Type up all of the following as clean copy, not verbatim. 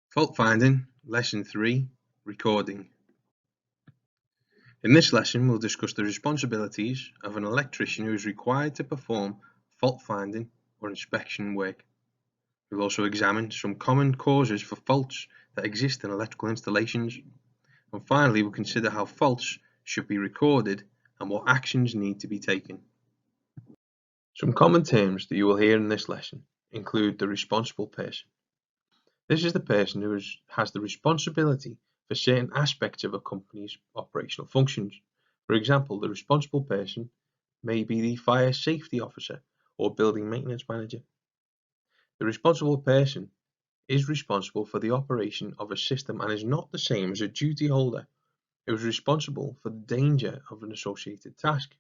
Fault Finding, Lesson 3, Recording. In this lesson, we'll discuss the responsibilities of an electrician who is required to perform fault finding or inspection work. We'll also examine some common causes for faults that exist in electrical installations. And finally, we'll consider how faults should be recorded and what actions need to be taken. Some common terms that you will hear in this lesson include the responsible person. This is the person who has the responsibility for certain aspects of a company's operational functions. For example, the responsible person may be the fire safety officer or building maintenance manager. The responsible person is responsible for the operation of a system and is not the same as a duty holder who is responsible for the danger of an associated task.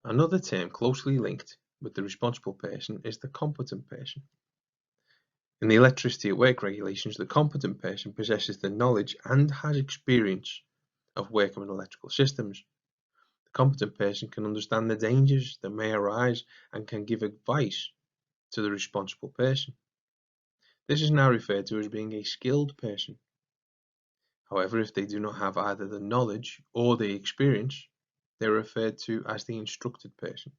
Another term closely linked with the responsible person is the competent person. In the Electricity at Work regulations, the competent person possesses the knowledge and has experience of working with electrical systems. The competent person can understand the dangers that may arise and can give advice to the responsible person. This is now referred to as being a skilled person. However, if they do not have either the knowledge or the experience, they are referred to as the instructed person.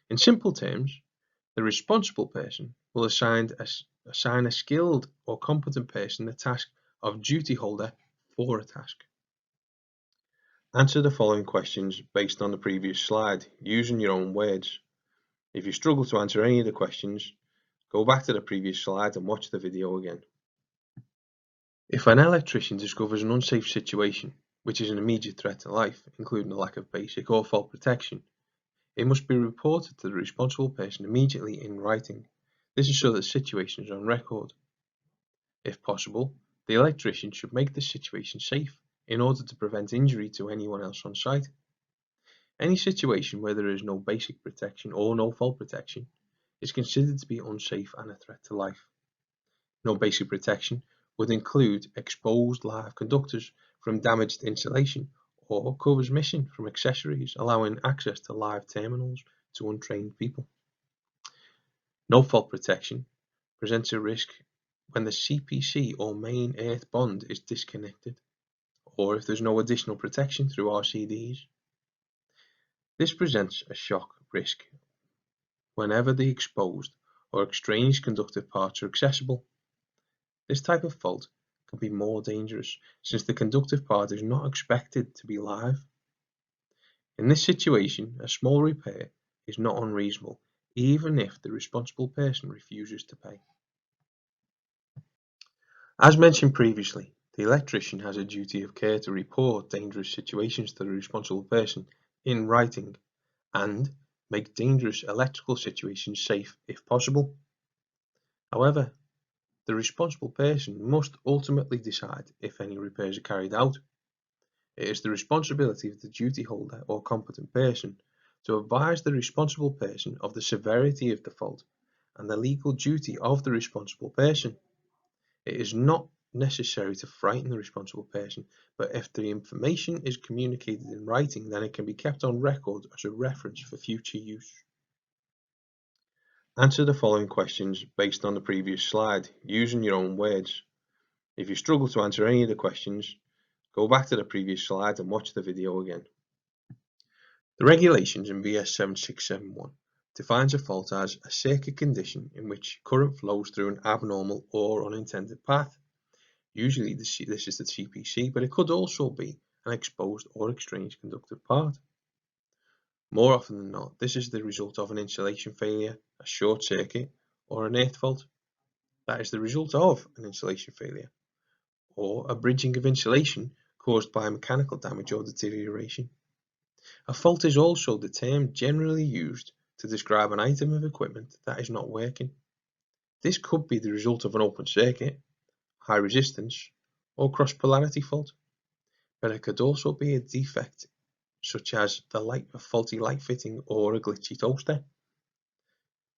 In simple terms, the responsible person will assign a skilled or competent person the task of duty holder for a task. Answer the following questions based on the previous slide, using your own words. If you struggle to answer any of the questions, go back to the previous slide and watch the video again. If an electrician discovers an unsafe situation, which is an immediate threat to life, including the lack of basic or fault protection, it must be reported to the responsible person immediately in writing. This is so that the situation is on record. If possible, the electrician should make the situation safe in order to prevent injury to anyone else on site. Any situation where there is no basic protection or no fault protection is considered to be unsafe and a threat to life. No basic protection would include exposed live conductors from damaged insulation or covers missing from accessories, allowing access to live terminals to untrained people. No fault protection presents a risk when the CPC or main earth bond is disconnected, or if there's no additional protection through RCDs. This presents a shock risk whenever the exposed or extraneous conductive parts are accessible. This type of fault can be more dangerous since the conductive part is not expected to be live. In this situation, a small repair is not unreasonable, even if the responsible person refuses to pay. As mentioned previously, the electrician has a duty of care to report dangerous situations to the responsible person in writing and make dangerous electrical situations safe if possible. However, the responsible person must ultimately decide if any repairs are carried out. It is the responsibility of the duty holder or competent person to advise the responsible person of the severity of the fault and the legal duty of the responsible person. It is not necessary to frighten the responsible person, but if the information is communicated in writing, then it can be kept on record as a reference for future use. Answer the following questions based on the previous slide, using your own words. If you struggle to answer any of the questions, go back to the previous slide and watch the video again. The regulations in VS 7671 defines a fault as a circuit condition in which current flows through an abnormal or unintended path. Usually this is the CPC, but it could also be an exposed or extraneous conductive part. More often than not, this is the result of an insulation failure, a short circuit, or an earth fault. That is the result of an insulation failure, or a bridging of insulation caused by mechanical damage or deterioration. A fault is also the term generally used to describe an item of equipment that is not working. This could be the result of an open circuit, high resistance, or cross polarity fault, but it could also be a defect such as a faulty light fitting or a glitchy toaster.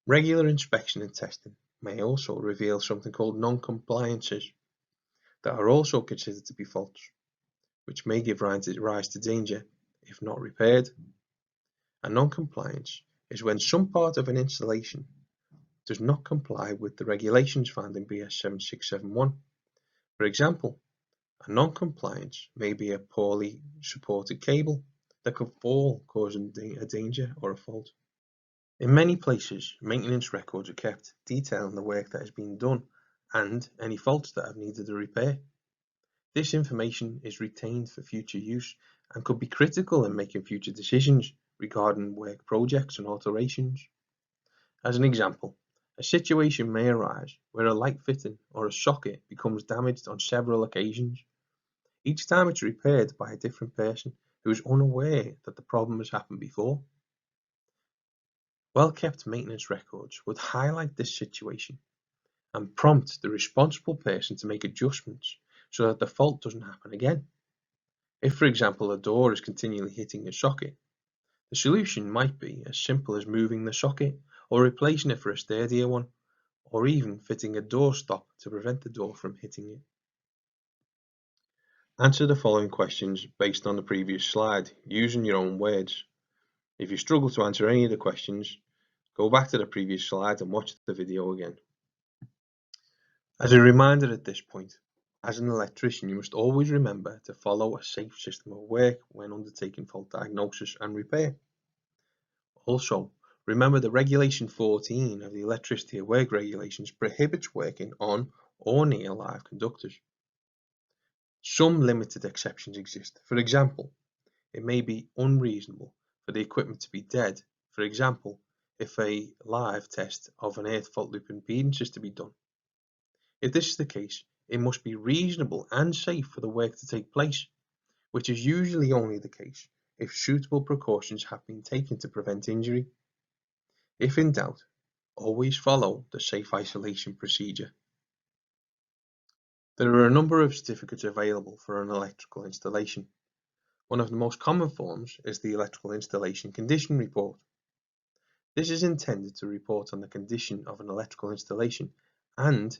Regular inspection and testing may also reveal something called non-compliances that are also considered to be faults, which may give rise to danger if not repaired. A non-compliance is when some part of an installation does not comply with the regulations found in BS 7671. For example, a non-compliance may be a poorly supported cable that could fall, causing a danger or a fault. In many places, maintenance records are kept detailing the work that has been done and any faults that have needed a repair. This information is retained for future use and could be critical in making future decisions regarding work projects and alterations. As an example, a situation may arise where a light fitting or a socket becomes damaged on several occasions. Each time it's repaired by a different person who is unaware that the problem has happened before. Well-kept maintenance records would highlight this situation and prompt the responsible person to make adjustments so that the fault doesn't happen again. If, for example, a door is continually hitting a socket, the solution might be as simple as moving the socket or replacing it for a sturdier one, or even fitting a door stop to prevent the door from hitting it. Answer the following questions based on the previous slide, using your own words. If you struggle to answer any of the questions, go back to the previous slide and watch the video again. As a reminder at this point, as an electrician, you must always remember to follow a safe system of work when undertaking fault diagnosis and repair. Also, remember that Regulation 14 of the Electricity at Work Regulations prohibits working on or near live conductors. Some limited exceptions exist. For example, it may be unreasonable for the equipment to be dead, for example, if a live test of an earth fault loop impedance is to be done. If this is the case, it must be reasonable and safe for the work to take place, which is usually only the case if suitable precautions have been taken to prevent injury. If in doubt, always follow the safe isolation procedure. There are a number of certificates available for an electrical installation. One of the most common forms is the Electrical Installation Condition Report. This is intended to report on the condition of an electrical installation and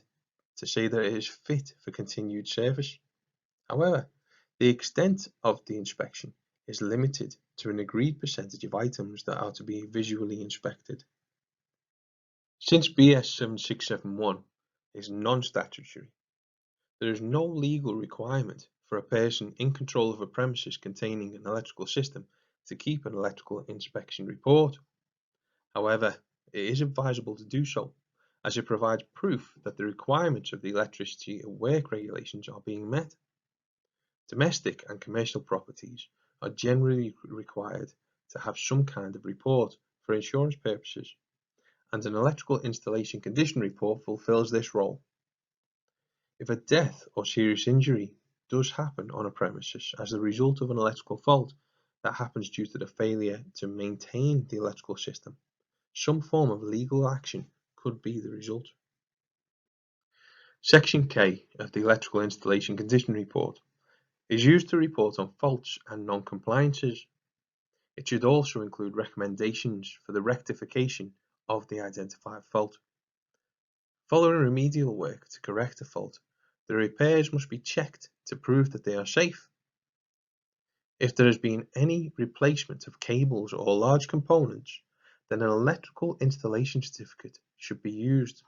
to say that it is fit for continued service. However, the extent of the inspection is limited to an agreed percentage of items that are to be visually inspected. Since BS 7671 is non-statutory, there is no legal requirement for a person in control of a premises containing an electrical system to keep an electrical inspection report. However, it is advisable to do so, as it provides proof that the requirements of the Electricity at Work regulations are being met. Domestic and commercial properties are generally required to have some kind of report for insurance purposes, and an electrical installation condition report fulfills this role. If a death or serious injury does happen on a premises as a result of an electrical fault that happens due to the failure to maintain the electrical system, some form of legal action could be the result. Section K of the Electrical Installation Condition Report is used to report on faults and non-compliances. It should also include recommendations for the rectification of the identified fault. Following remedial work to correct a fault, the repairs must be checked to prove that they are safe. If there has been any replacement of cables or large components, then an electrical installation certificate should be used.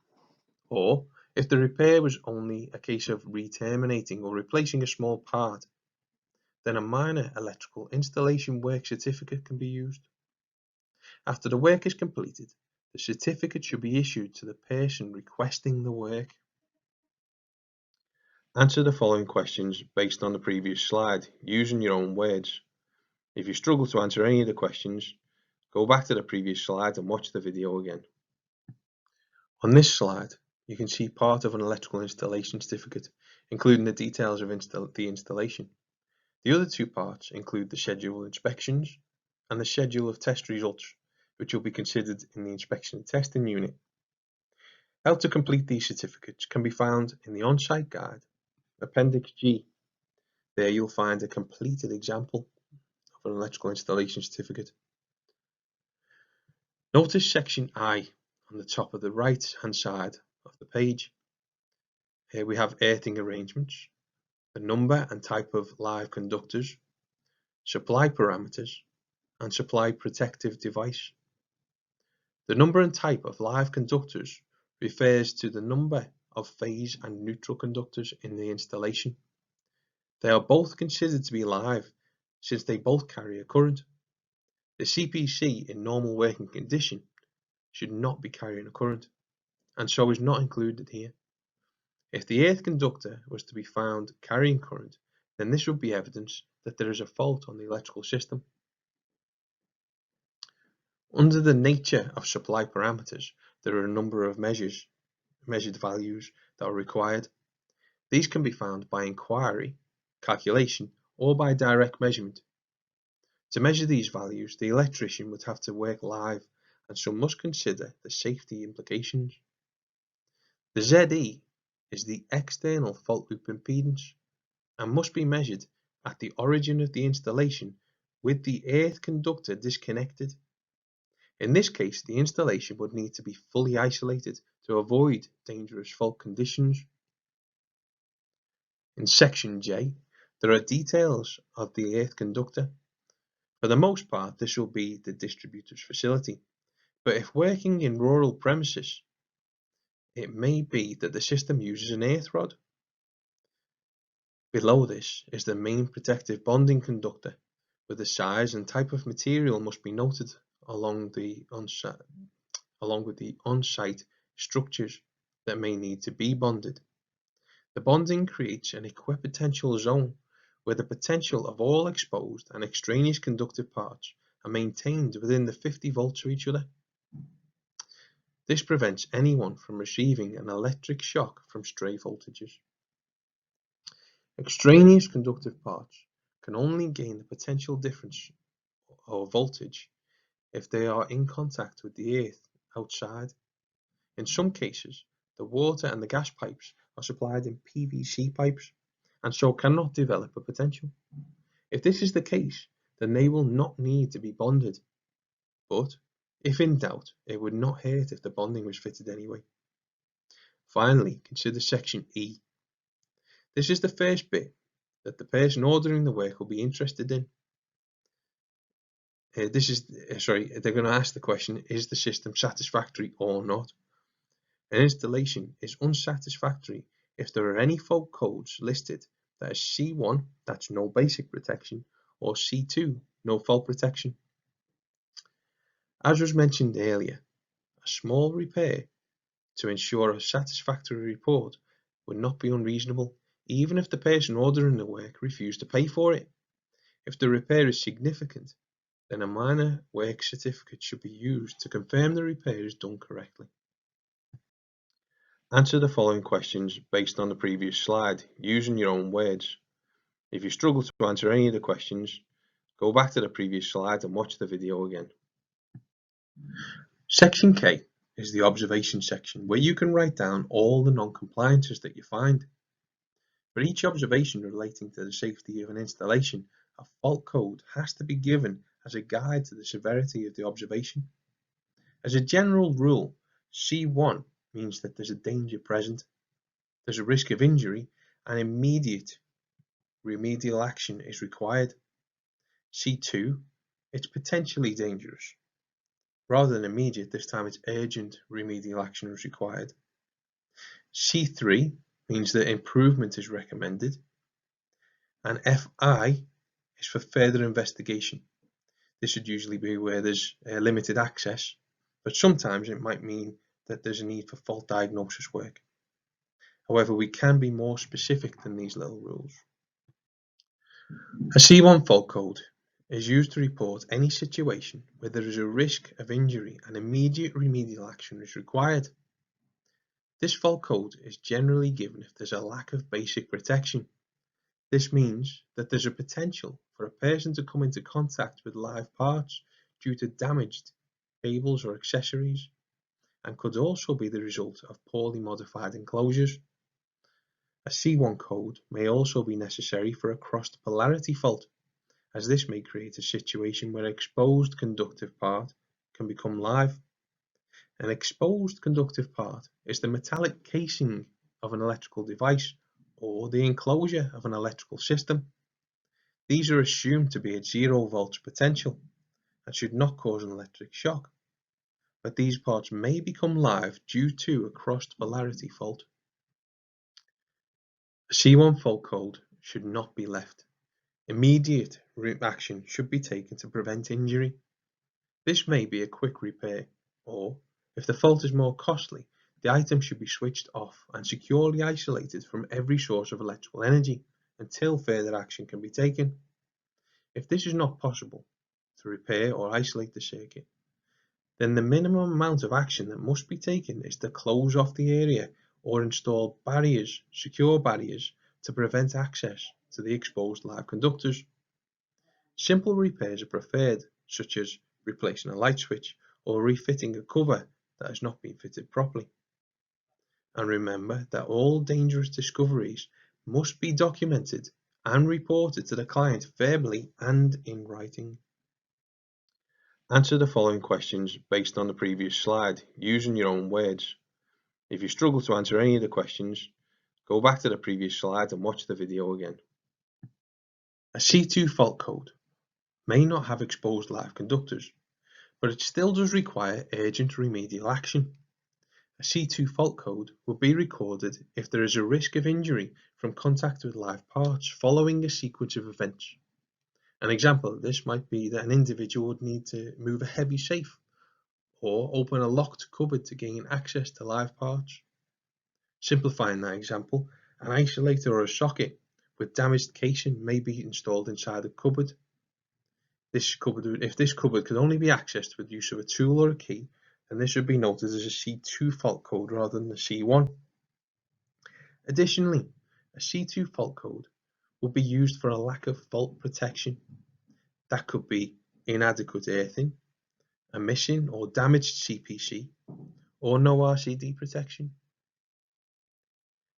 Or, if the repair was only a case of re-terminating or replacing a small part, then a minor electrical installation work certificate can be used. After the work is completed, the certificate should be issued to the person requesting the work. Answer the following questions based on the previous slide, using your own words. If you struggle to answer any of the questions, go back to the previous slide and watch the video again. On this slide, you can see part of an electrical installation certificate, including the details of the installation. The other two parts include the schedule of inspections and the schedule of test results, which will be considered in the inspection and testing unit. How to complete these certificates can be found in the on-site guide, Appendix G. There you'll find a completed example of an electrical installation certificate. Notice section I on the top of the right-hand side of the page. Here we have earthing arrangements, the number and type of live conductors, supply parameters, and supply protective device. The number and type of live conductors refers to the number of phase and neutral conductors in the installation. They are both considered to be live since they both carry a current. The CPC in normal working condition should not be carrying a current, and so is not included here. If the earth conductor was to be found carrying current, then this would be evidence that there is a fault on the electrical system. Under the nature of supply parameters, there are a number of measured values that are required. These can be found by inquiry, calculation, or by direct measurement. To measure these values, the electrician would have to work live, and so must consider the safety implications. The ZE is the external fault loop impedance and must be measured at the origin of the installation with the earth conductor disconnected. In this case, the installation would need to be fully isolated to avoid dangerous fault conditions. In section J, there are details of the earth conductor. For the most part, this will be the distributor's facility, but if working in rural premises, it may be that the system uses an earth rod. Below this is the main protective bonding conductor, where the size and type of material must be noted along with the on-site structures that may need to be bonded. The bonding creates an equipotential zone where the potential of all exposed and extraneous conductive parts are maintained within the 50 volts of each other. This prevents anyone from receiving an electric shock from stray voltages. Extraneous conductive parts can only gain the potential difference or voltage if they are in contact with the earth outside. In some cases, the water and the gas pipes are supplied in PVC pipes and so cannot develop a potential. If this is the case, then they will not need to be bonded, but if in doubt, it would not hurt if the bonding was fitted anyway. Finally, consider section E. This is the first bit that the person ordering the work will be interested in. They're going to ask the question, is the system satisfactory or not? An installation is unsatisfactory if there are any fault codes listed that is C1, that's no basic protection, or C2, no fault protection. As was mentioned earlier, a small repair to ensure a satisfactory report would not be unreasonable, even if the person ordering the work refused to pay for it. If the repair is significant, then a minor work certificate should be used to confirm the repair is done correctly. Answer the following questions based on the previous slide, using your own words. If you struggle to answer any of the questions, go back to the previous slide and watch the video again. Section K is the observation section, where you can write down all the non-compliances that you find. For each observation relating to the safety of an installation, a fault code has to be given as a guide to the severity of the observation. As a general rule, C1 means that there's a danger present, there's a risk of injury, and immediate remedial action is required. C2, it's potentially dangerous. Rather than immediate, this time it's urgent remedial action is required. C3 means that improvement is recommended. And FI is for further investigation. This would usually be where there's limited access, but sometimes it might mean that there's a need for fault diagnosis work. However, we can be more specific than these little rules. A C1 fault code is used to report any situation where there is a risk of injury and immediate remedial action is required. This fault code is generally given if there's a lack of basic protection. This means that there's a potential for a person to come into contact with live parts due to damaged cables or accessories, and could also be the result of poorly modified enclosures. A C1 code may also be necessary for a crossed polarity fault, as this may create a situation where an exposed conductive part can become live. An exposed conductive part is the metallic casing of an electrical device or the enclosure of an electrical system. These are assumed to be at 0 volts potential and should not cause an electric shock. that these parts may become live due to a crossed polarity fault. A C1 fault code should not be left. Immediate action should be taken to prevent injury. This may be a quick repair, or, if the fault is more costly, the item should be switched off and securely isolated from every source of electrical energy until further action can be taken. If this is not possible to repair or isolate the circuit, then the minimum amount of action that must be taken is to close off the area or install barriers, secure barriers, to prevent access to the exposed live conductors. Simple repairs are preferred, such as replacing a light switch or refitting a cover that has not been fitted properly. And remember that all dangerous discoveries must be documented and reported to the client verbally and in writing. Answer the following questions based on the previous slide, using your own words. If you struggle to answer any of the questions, go back to the previous slide and watch the video again. A C2 fault code may not have exposed live conductors, but it still does require urgent remedial action. A C2 fault code will be recorded if there is a risk of injury from contact with live parts following a sequence of events. An example of this might be that an individual would need to move a heavy safe or open a locked cupboard to gain access to live parts. Simplifying that example, an isolator or a socket with damaged casing may be installed inside a cupboard. If this cupboard could only be accessed with use of a tool or a key, then this should be noted as a C2 fault code rather than a C1. Additionally, a C2 fault code will be used for a lack of fault protection. That could be inadequate earthing, a missing or damaged CPC, or no RCD protection.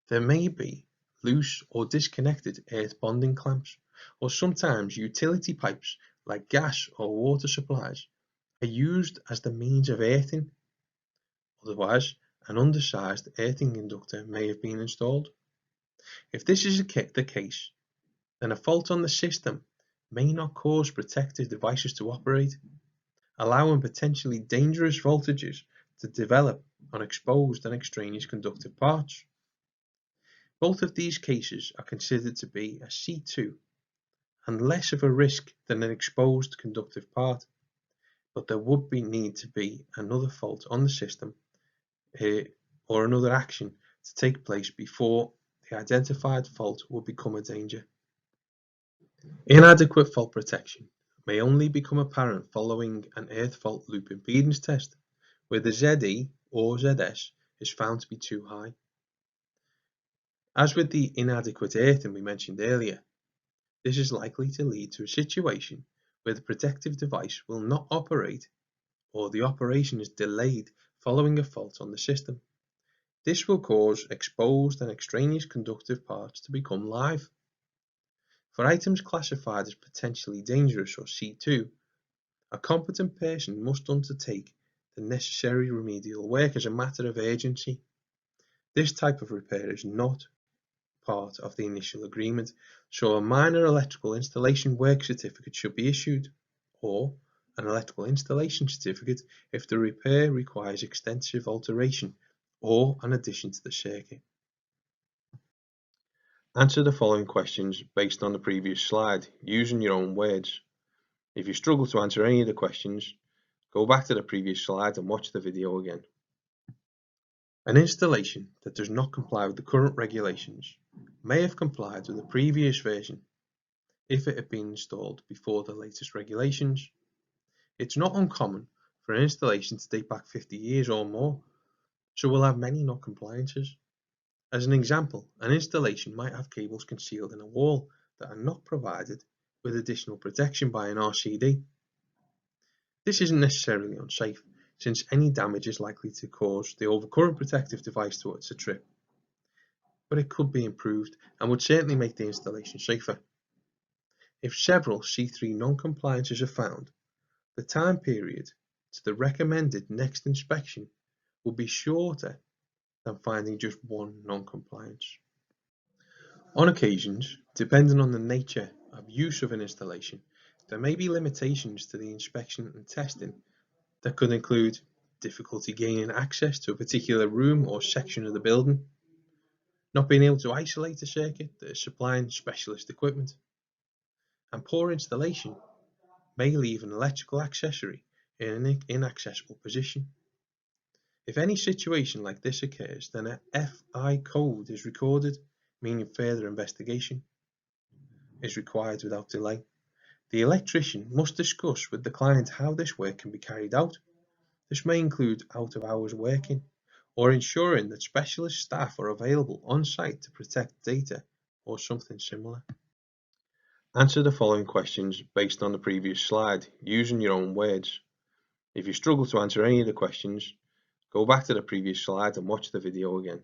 There may be loose or disconnected earth bonding clamps, or sometimes utility pipes like gas or water supplies are used as the means of earthing. Otherwise, an undersized earthing inductor may have been installed. If this is the case, then a fault on the system may not cause protective devices to operate, allowing potentially dangerous voltages to develop on exposed and extraneous conductive parts. Both of these cases are considered to be a C2 and less of a risk than an exposed conductive part, but there would need to be another fault on the system or another action to take place before the identified fault will become a danger. Inadequate fault protection may only become apparent following an earth fault loop impedance test, where the ZE or ZS is found to be too high. As with the inadequate earthing we mentioned earlier, this is likely to lead to a situation where the protective device will not operate or the operation is delayed following a fault on the system. This will cause exposed and extraneous conductive parts to become live. For items classified as potentially dangerous or C2, a competent person must undertake the necessary remedial work as a matter of urgency. This type of repair is not part of the initial agreement, so a minor electrical installation work certificate should be issued, or an electrical installation certificate if the repair requires extensive alteration or an addition to the circuit. Answer the following questions based on the previous slide, using your own words. If you struggle to answer any of the questions, go back to the previous slide and watch the video again. An installation that does not comply with the current regulations may have complied with the previous version if it had been installed before the latest regulations. It's not uncommon for an installation to date back 50 years or more, so we'll have many non-compliances. As an example, an installation might have cables concealed in a wall that are not provided with additional protection by an RCD. This isn't necessarily unsafe, since any damage is likely to cause the overcurrent protective device to trip, but it could be improved and would certainly make the installation safer. If several C3 non-compliances are found, the time period to the recommended next inspection will be shorter than finding just one non-compliance. On occasions, depending on the nature of use of an installation, there may be limitations to the inspection and testing that could include difficulty gaining access to a particular room or section of the building, not being able to isolate a circuit that is supplying specialist equipment, and poor installation may leave an electrical accessory in an inaccessible position. If any situation like this occurs, then a FI code is recorded, meaning further investigation is required without delay. The electrician must discuss with the client how this work can be carried out. This may include out-of-hours working, or ensuring that specialist staff are available on site to protect data, or something similar. Answer the following questions based on the previous slide, using your own words. If you struggle to answer any of the questions, go back to the previous slide and watch the video again.